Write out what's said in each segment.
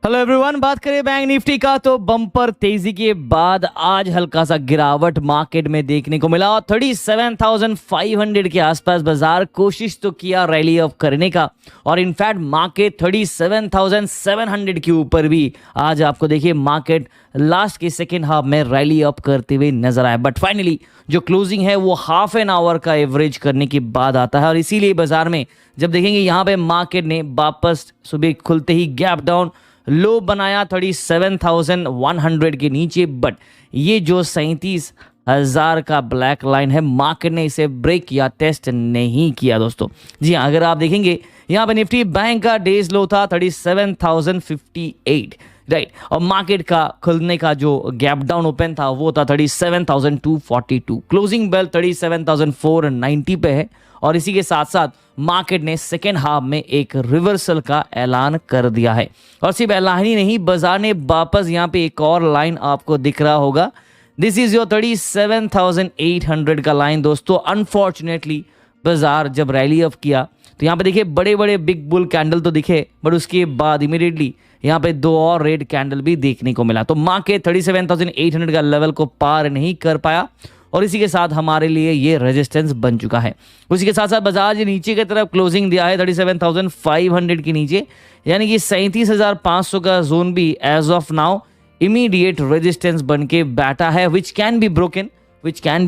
Hello everyone, बात करें bank Nifty का तो बम्पर तेजी के बाद आज हल्का सा गिरावट मार्केट में देखने को मिला और 37,500 के आसपास बाजार कोशिश तो किया रैली अप करने का और इनफैक्ट मार्केट 37,700 के ऊपर भी आज आपको देखिए मार्केट लास्ट के सेकेंड हाफ में रैली अप करते हुए नजर आया। बट फाइनली जो क्लोजिंग है वो हाफ एन आवर का एवरेज करने के बाद आता है और इसीलिए बाजार में जब देखेंगे यहाँ पे मार्केट ने वापस सुबह खुलते ही गैप डाउन लो बनाया 37,100 के नीचे। बट ये जो 37,000 का ब्लैक लाइन है मार्केट ने इसे ब्रेक या टेस्ट नहीं किया दोस्तों। जी हाँ, अगर आप देखेंगे यहाँ पे निफ्टी बैंक का डेज लो था 37,058 राइट और मार्केट का खुलने का जो गैप डाउन ओपन था वो था 37,242। क्लोजिंग बेल 37,490 पे है और इसी के साथ साथ मार्केट ने सेकेंड हाफ में एक रिवर्सल का ऐलान कर दिया है और सिर्फ ऐलान ही नहीं, बाजार ने वापस यहाँ पे एक और लाइन आपको दिख रहा होगा। दिस इज योर 37,800 का लाइन दोस्तों। अनफॉर्चुनेटली बाजार जब रैली अप किया तो यहाँ पे देखिए बड़े बड़े बिग बुल कैंडल तो दिखे बट उसके बाद इमीडिएटली यहाँ पे दो और रेड कैंडल भी देखने को मिला तो मार्केट 37,800 का लेवल को पार नहीं कर पाया और इसी के साथ हमारे लिए ये रेजिस्टेंस बन चुका है। उसी के साथ साथ बाजार नीचे की तरफ क्लोजिंग दिया है 37,500 के नीचे, यानी कि 37,500 का जोन भी as of now immediate resistance बन के बैठा है which can be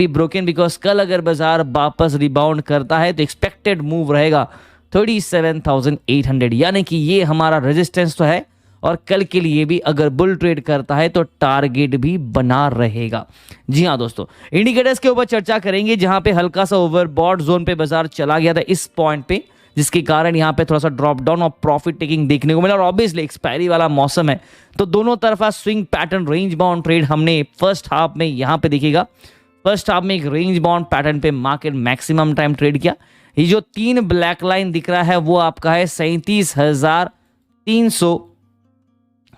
broken because कल अगर बाजार वापस रिबाउंड करता है तो एक्सपेक्टेड मूव रहेगा 37,800, यानी कि ये हमारा रेजिस्टेंस तो है और कल के लिए भी अगर बुल ट्रेड करता है तो टारगेट भी बना रहेगा। जी हाँ दोस्तों, इंडिकेटर्स के ऊपर चर्चा करेंगे जहां पे हल्का सा ओवरबॉट जोन पे बाजार चला गया था इस पॉइंट पे, जिसके कारण यहाँ पे थोड़ा सा ड्रॉप डाउन और प्रॉफिट टेकिंग देखने को मिला और ऑब्वियसली एक्सपायरी वाला मौसम है तो दोनों तरफा swing pattern range bound trade हमने फर्स्ट हाफ में यहाँ पे देखिएगा। फर्स्ट हाफ में एक रेंज बाउंड पैटर्न पे मार्केट मैक्सिमम टाइम ट्रेड किया। ये जो तीन ब्लैक लाइन दिख रहा है वो आपका है 37,300,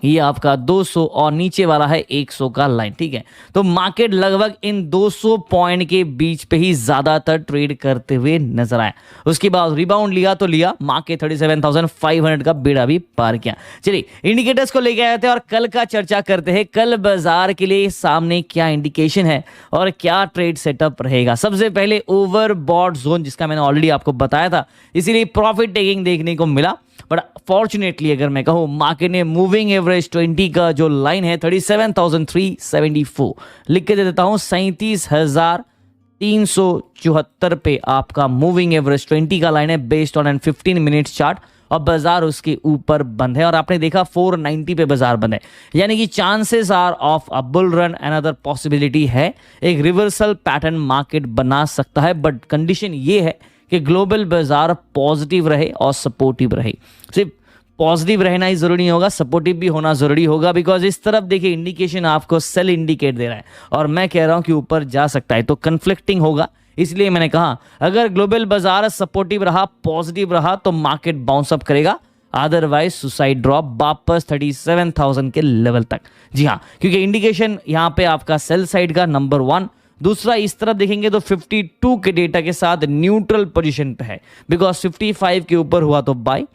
ये आपका 200 और नीचे वाला है 100 का लाइन। ठीक है, तो मार्केट लगभग इन 200 पॉइंट के बीच पे ही ज्यादातर ट्रेड करते हुए नजर आया। उसके बाद रिबाउंड लिया तो लिया, मार्केट 37,500 का बेड़ा भी पार किया। चलिए इंडिकेटर्स को लेके आए थे और कल का चर्चा करते हैं। कल बाजार के लिए सामने क्या इंडिकेशन है और क्या ट्रेड सेटअप रहेगा। सबसे पहले ओवरबॉट जोन जिसका मैंने ऑलरेडी आपको बताया था, इसीलिए प्रॉफिट टेकिंग देखने को मिला। बट फॉर्चुनेटली अगर मैं कहूं मार्केट ने मूविंग एवरेज 20 का जो लाइन है 37,374 लिख के दे देता हूं 37,374 पे आपका मूविंग एवरेज 20 का लाइन है based on an 15 minutes chart और बाजार उसके ऊपर बंद है और आपने देखा 490 पे बाजार बंद है, यानी कि chances are of a bull run. Another possibility है एक रिवर्सल पैटर्न मार्केट बना सकता है, बट कंडीशन ये है कि ग्लोबल बाजार पॉजिटिव रहे और सपोर्टिव रहे। सिर्फ पॉजिटिव रहना ही जरूरी नहीं होगा, सपोर्टिव भी होना जरूरी होगा बिकॉज इस तरफ देखिए इंडिकेशन आपको सेल इंडिकेट दे रहा है और मैं कह रहा हूं कि ऊपर जा सकता है तो कन्फ्लिक्टिंग होगा। इसलिए मैंने कहा अगर ग्लोबल बाजार सपोर्टिव रहा, पॉजिटिव रहा तो मार्केट बाउंस अप करेगा, अदरवाइज सुसाइड ड्रॉप वापस 37,000 के लेवल तक। जी हाँ, क्योंकि इंडिकेशन यहाँ पे आपका सेल साइड का नंबर 1। दूसरा इस तरफ देखेंगे तो 52 के डेटा के साथ न्यूट्रल पोजीशन पे है बिकॉज 55 के ऊपर हुआ तो बाय,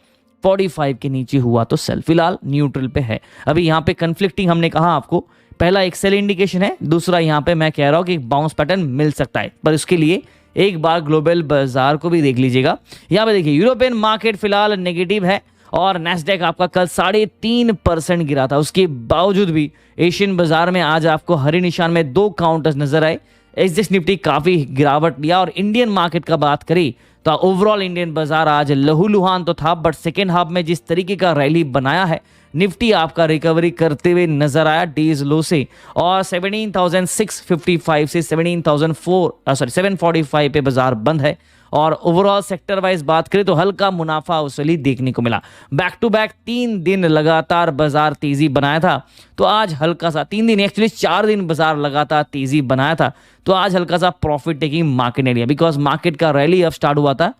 45 के नीचे हुआ तो सेल, फिलहाल न्यूट्रल पे है। अभी यहाँ पे कन्फ्लिक्टिंग हमने कहा आपको, पहला एक सेल इंडिकेशन है, दूसरा यहाँ पे मैं कह रहा हूँ कि एक बाउंस पैटर्न मिल सकता है, पर उसके लिए एक बार ग्लोबल बाजार को भी देख लीजिएगा। यहाँ पे देखिए यूरोपियन मार्केट फिलहाल नेगेटिव है और नैस्डैक आपका कल 3.5% गिरा था, उसके बावजूद भी एशियन बाजार में आज आपको हरे निशान में 2 काउंटर्स नजर आए। एसएक्स निफ्टी काफी गिरावट लिया और इंडियन मार्केट का बात करें तो ओवरऑल इंडियन बाजार आज लहूलुहान तो था, बट सेकेंड हाफ में जिस तरीके का रैली बनाया है निफ्टी आपका रिकवरी करते हुए नजर आया डेज लो से और 17,655 से 745 पे बाजार बंद है और ओवरऑल सेक्टर वाइज बात करें तो हल्का मुनाफा वसूली देखने को मिला। बैक टू बैक 3 दिन लगातार बाजार तेजी बनाया था तो आज हल्का सा 3 दिन एक्चुअली 4 दिन बाजार लगातार तेजी बनाया था तो आज हल्का सा प्रॉफिट टेकिंग मार्केट ने लिया बिकॉज मार्केट का रैली अब स्टार्ट हुआ था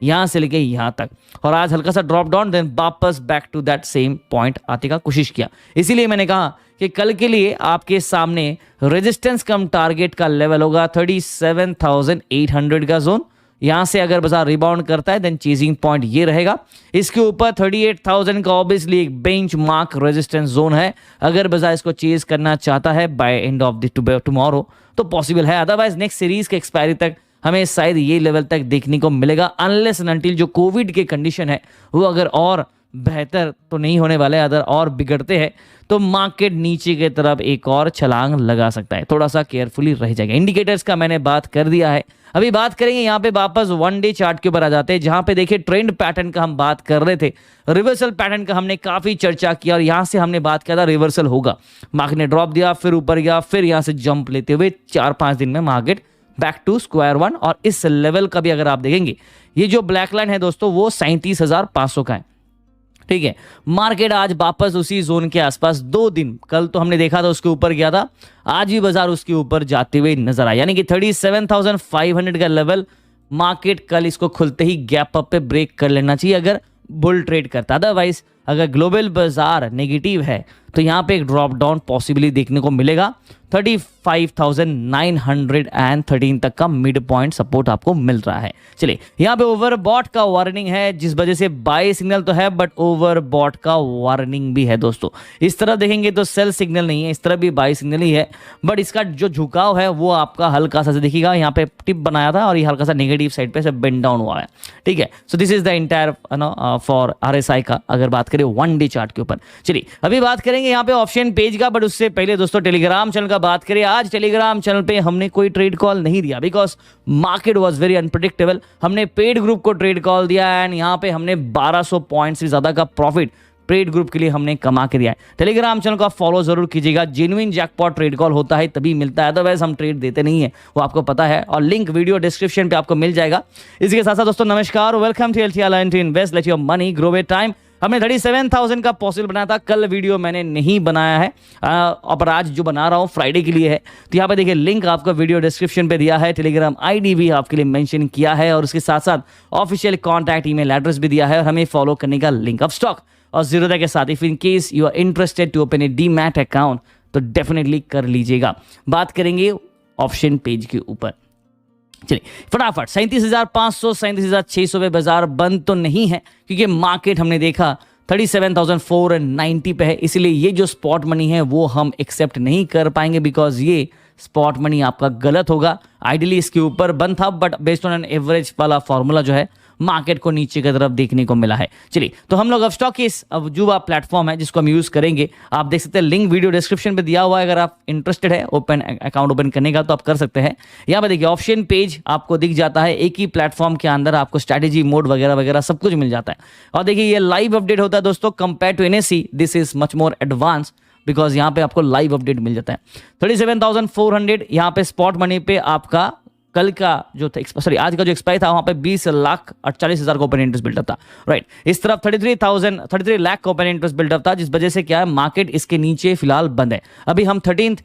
यहां से लेके यहां तक और आज हल्का सा ड्रॉप डाउन देन वापस back to that same point आने का कोशिश किया। इसीलिए मैंने कहा कि कल के लिए आपके सामने रेजिस्टेंस कम टारगेट का लेवल होगा 37,800 का जोन यहां से अगर बाजार रिबाउंड करता है देन चेजिंग पॉइंट ये रहेगा। इसके ऊपर 38,000 का ऑब्वियसली एक बेंच मार्क रेजिस्टेंस जोन है। अगर बाजार इसको चेज करना चाहता है by end of the tomorrow तो पॉसिबल है, अदरवाइज नेक्स्ट सीरीज के एक्सपायरी तक हमें शायद ये लेवल तक देखने को मिलेगा, अनलेस एंड अनटिल जो कोविड के कंडीशन है वो अगर और बेहतर तो नहीं होने वाले, अगर और बिगड़ते हैं तो मार्केट नीचे की तरफ एक और छलांग लगा सकता है। थोड़ा सा केयरफुली रह जाएगा। इंडिकेटर्स का मैंने बात कर दिया है। अभी बात करेंगे यहाँ पे वापस वन डे चार्ट के ऊपर आ जाते हैं, जहां पे देखिए ट्रेंड पैटर्न का हम बात कर रहे थे, रिवर्सल पैटर्न का हमने काफी चर्चा किया और यहां से हमने बात किया था रिवर्सल होगा। मार्केट ने ड्रॉप दिया, फिर ऊपर गया, फिर यहां से जंप लेते हुए 4-5 दिन में market back to square one. और इस लेवल का भी अगर आप देखेंगे, ये जो ब्लैक लाइन है दोस्तों वो 37,500 का है, ठीक है। मार्केट आज वापस उसी जोन के आसपास 2 दिन, कल तो हमने देखा था उसके ऊपर गया था, आज भी बाजार उसके ऊपर जाते हुए नजर आया, यानी कि 37,500 का लेवल मार्केट कल इसको खुलते ही गैप अप पे ब्रेक कर लेना चाहिए अगर बुल ट्रेड करता। अदरवाइज अगर ग्लोबल बाजार नेगेटिव है तो यहां पे एक ड्रॉप डाउन पॉसिबली देखने को मिलेगा। 35,913 तक का मिड पॉइंट सपोर्ट आपको मिल रहा है। चलिए, यहां पे ओवरबॉट का वार्निंग है, जिस वजह से बाय सिग्नल तो है बट ओवरबॉट का वार्निंग भी है दोस्तों। इस तरह देखेंगे तो सेल सिग्नल नहीं है, इस तरह भी बाय सिग्नल ही है, बट इसका जो झुकाव है वो आपका हल्का सा देखिएगा, यहाँ पे टिप बनाया था और ये हल्का सा नेगेटिव साइड पे से बेंड डाउन हुआ है, ठीक है। So this is the entire for RSI का, अगर बात करें वन डे चार्ट के ऊपर। चलिए, अभी बात करेंगे यहाँ पे ऑप्शन पेज का, बट उससे पहले दोस्तों टेलीग्राम चैनल का बात करें। आज टेलीग्राम चैनल पे हमने कोई ट्रेड कॉल नहीं दिया because market was very unpredictable. हमने पेड ग्रुप को ट्रेड कॉल दिया एंड यहाँ पे हमने 1200 पॉइंट से ज्यादा का प्रॉफिट पेड ग्रुप के लिए हमने कमा के दिया है। टेलीग्राम चैनल को फॉलो जरूर कीजिएगा, जेन्युइन जैकपॉट ट्रेड कॉल होता है तभी मिलता है, अदरवाइज हम ट्रेड देते नहीं है, वो आपको पता है, और लिंक वीडियो डिस्क्रिप्शन पे आपको मिल जाएगा। इसके साथ साथ दोस्तों नमस्कार, welcome to LTI Line to Invest, let your money grow with time. हमने 37,000 का पॉसिबल बनाया था, कल वीडियो मैंने नहीं बनाया है और आज जो बना रहा हूँ फ्राइडे के लिए है। तो यहाँ पे देखिए लिंक आपको वीडियो डिस्क्रिप्शन पे दिया है, टेलीग्राम ID भी आपके लिए मेंशन किया है और उसके साथ साथ ऑफिशियल कॉन्टैक्ट ईमेल एड्रेस भी दिया है और हमें फॉलो करने का लिंक ऑफ स्टॉक और जीरोधा के साथ। If in case you are interested to open a demat account तो डेफिनेटली कर लीजिएगा। बात करेंगे ऑप्शन पेज के ऊपर। चलिए फटाफट, 37,500 37,600 पे बाजार बंद तो नहीं है क्योंकि मार्केट हमने देखा 37,490 पे है, इसलिए ये जो स्पॉट मनी है वो हम एक्सेप्ट नहीं कर पाएंगे बिकॉज ये स्पॉट मनी आपका गलत होगा। आइडियली इसके ऊपर बंद था but based on an average वाला फॉर्मूला जो है मार्केट को नीचे की तरफ देखने को मिला है। चलिए, तो हम लोग अब स्टॉकिस जुबा प्लेटफॉर्म है जिसको हम यूज करेंगे, आप देख सकते हैं, लिंक वीडियो डिस्क्रिप्शन पे दिया हुआ है। अगर आप इंटरेस्टेड है ओपन अकाउंट ओपन करने का तो आप कर सकते हैं। यहाँ पे देखिए ऑप्शन पेज आपको दिख जाता है, एक ही प्लेटफॉर्म के अंदर आपको स्ट्रैटेजी मोड वगैरह वगैरह सब कुछ मिल जाता है। और देखिए ये लाइव अपडेट होता है दोस्तों, compare to NSE this is much more advance because यहाँ पे आपको लाइव अपडेट मिल जाता है। 37,400 यहाँ पे स्पॉट मनी पे आपका कल का जो था, सॉरी आज का जो एक्सपायर था वहां पे 20,48,000 का ओपन इंटरेस्ट बिल्डअप था, राइट। इस तरफ 33 लाख का ओपन इंटरेस्ट बिल्डअप था, जिस वजह से क्या है मार्केट इसके नीचे फिलहाल बंद है। अभी हम 13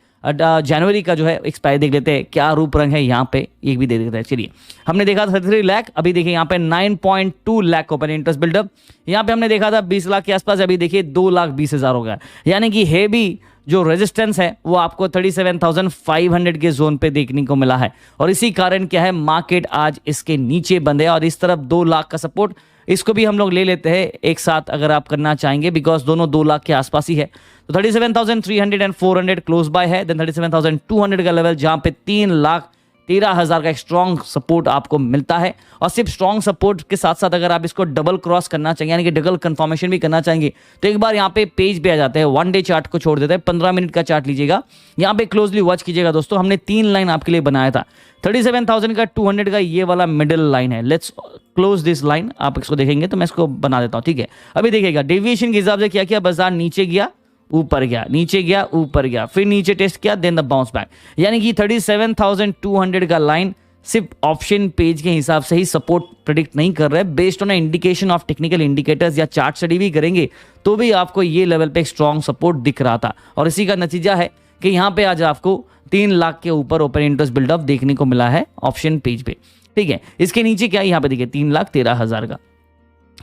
जनवरी का जो है एक्सपायर देख लेते हैं, क्या रूप रंग है यहाँ पे एक भी देख लेते हैं। चलिए, हमने देखा था 33 लाख, अभी देखिए यहाँ पे 9.2 लाख ओपन इंटरेस्ट बिल्डअप। यहाँ पे हमने देखा था 20 लाख के आसपास, अभी देखिए 2,20,000 हो गया, यानी कि हेवी जो रेजिस्टेंस है वो आपको 37,500 के जोन पे देखने को मिला है और इसी कारण क्या है मार्केट आज इसके नीचे बंद है। और इस तरफ 2 लाख का सपोर्ट, इसको भी हम लोग ले लेते हैं एक साथ अगर आप करना चाहेंगे बिकॉज दोनों 2 लाख के आसपास ही है। तो 37,300 एंड 400 क्लोज बाय है, देन 37,200 का लेवल जहां पे 3,13,000 का एक स्ट्रॉन्ग सपोर्ट आपको मिलता है। और सिर्फ स्ट्रॉन्ग सपोर्ट के साथ साथ अगर आप इसको डबल क्रॉस करना चाहेंगे यानी कि डबल कंफर्मेशन भी करना चाहेंगे तो एक बार यहाँ पे पेज पे आ जाते हैं, वन डे चार्ट को छोड़ देते हैं, 15 मिनट का चार्ट लीजिएगा, यहाँ पे क्लोजली वॉच कीजिएगा दोस्तों। हमने 3 लाइन आपके लिए बनाया था, 37,000 का 200 का ये वाला मिडिल लाइन है। लेट्स क्लोज दिस लाइन, आप इसको देखेंगे तो मैं इसको बना देता हूँ, ठीक है। अभी देखिएगा डेविएशन के हिसाब से क्या किया, बाजार नीचे गया ऊपर गया, नीचे गया ऊपर गया, फिर नीचे टेस्ट किया, देन द बाउंस बैक, यानी कि 37,200 का लाइन सिर्फ ऑप्शन पेज के हिसाब से ही सपोर्ट प्रेडिक्ट नहीं कर रहे, based on indication of technical indicators या चार्ट स्टडी भी करेंगे तो भी आपको ये लेवल पे एक स्ट्रॉन्ग सपोर्ट दिख रहा था। और इसी का नतीजा है कि यहाँ पे आज आपको 3 लाख के ऊपर ओपन इंटरेस्ट बिल्डअप देखने को मिला है ऑप्शन पेज पे, ठीक है। इसके नीचे क्या है, यहाँ पे देखिए 3,13,000 का,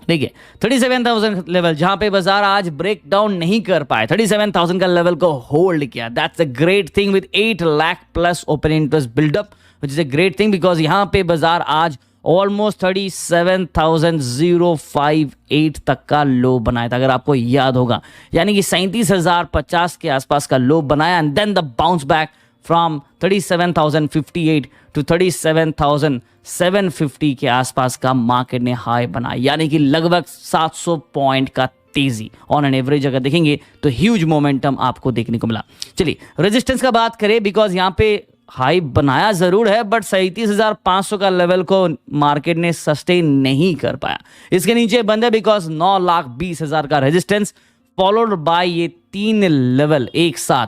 ठीक है। 37,000 लेवल जहां पे बाजार आज ब्रेक डाउन नहीं कर पाए, 37,000 का लेवल को होल्ड किया, that's a great thing with 8 lakh plus open interest buildup, which is a great thing because यहां पे बाजार आज ऑलमोस्ट 37,058 तक का लो बनाया था, अगर आपको याद होगा, यानी कि 37,050 के आसपास का लो बनाया and then the bounce back from 37,058 to 37,750 के आसपास का मार्केट ने हाई बनाया, यानी कि लगभग 700 पॉइंट का तेजी ऑन एन एवरेज अगर देखेंगे तो ह्यूज मोमेंटम आपको देखने को मिला। चलिए रेजिस्टेंस का बात करें, बिकॉज यहां पे हाई बनाया जरूर है बट 37,500 का लेवल को मार्केट ने सस्टेन नहीं कर पाया, इसके नीचे बंद है बिकॉज 9,20,000 का रेजिस्टेंस फॉलोड बाय ये 3 लेवल एक साथ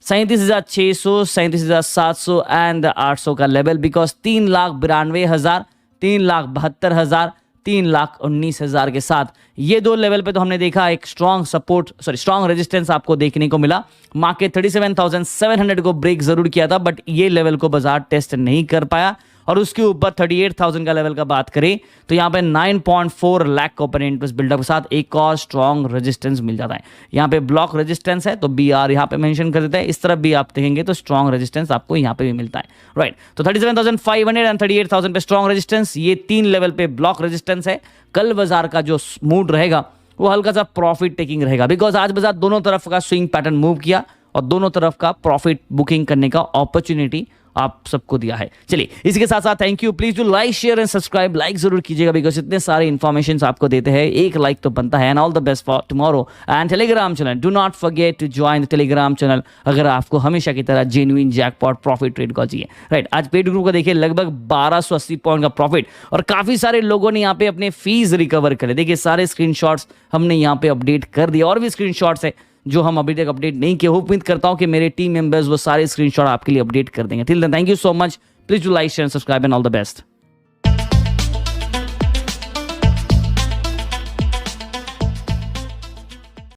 37,600, 37,700 एंड 800 का लेवल, बिकॉज 3,92,000, 3,72,000, 3,19,000 के साथ ये दो लेवल पे तो हमने देखा एक स्ट्रॉन्ग रेजिस्टेंस आपको देखने को मिला। मार्केट 37,700 को ब्रेक जरूर किया था बट ये लेवल को बाजार टेस्ट नहीं कर पाया, और उसके ऊपर 38,000 का लेवल का बात करें तो यहाँ पे 9.4 लाख का ओपन इंटरेस्ट बिल्डअप के साथ एक और स्ट्रॉन्ग रेजिस्टेंस मिल जाता है। यहाँ पे ब्लॉक रेजिस्टेंस है तो BR यहाँ पे मेंशन कर देता है, इस तरफ भी आप देखेंगे तो स्ट्रॉन्ग रेजिस्टेंस आपको यहाँ पे भी मिलता है, राइट। तो 37,500 एंड 38,000 पे स्ट्रॉन्ग रेजिस्टेंस, ये 3 लेवल पे ब्लॉक रेजिस्टेंस है। कल बाजार का जो मूड रहेगा वो हल्का सा प्रॉफिट टेकिंग रहेगा, बिकॉज आज बाजार दोनों तरफ का स्विंग पैटर्न मूव किया और दोनों तरफ का प्रॉफिट बुकिंग करने का अपॉर्चुनिटी आप सबको दिया है। चलिए इसके साथ साथ thank you, please do like share and subscribe, like जरूर कीजिएगा बिकॉज इतने सारे इन्फॉर्मेशन आपको देते हैं, एक लाइक तो बनता है। And all the best for tomorrow and Telegram channel, do not forget to join the Telegram channel अगर आपको हमेशा की तरह जेन्युइन जैकपॉट प्रॉफिट ट्रेड को चाहिए, राइट। आज पेड ग्रुप का देखिए लगभग 1280 पॉइंट का प्रॉफिट, और काफी सारे लोगों ने यहाँ पे अपने फीस रिकवर करे। देखिए सारे स्क्रीनशॉट्स हमने यहाँ पे अपडेट कर दिए, और भी स्क्रीनशॉट्स है जो हम अभी तक अपडेट नहीं किए। उम्मीद करता हूं कि मेरे टीम मेंबर्स वो सारे स्क्रीनशॉट आपके लिए अपडेट कर देंगे। Till then thank you so much, please do like share and subscribe and all the best.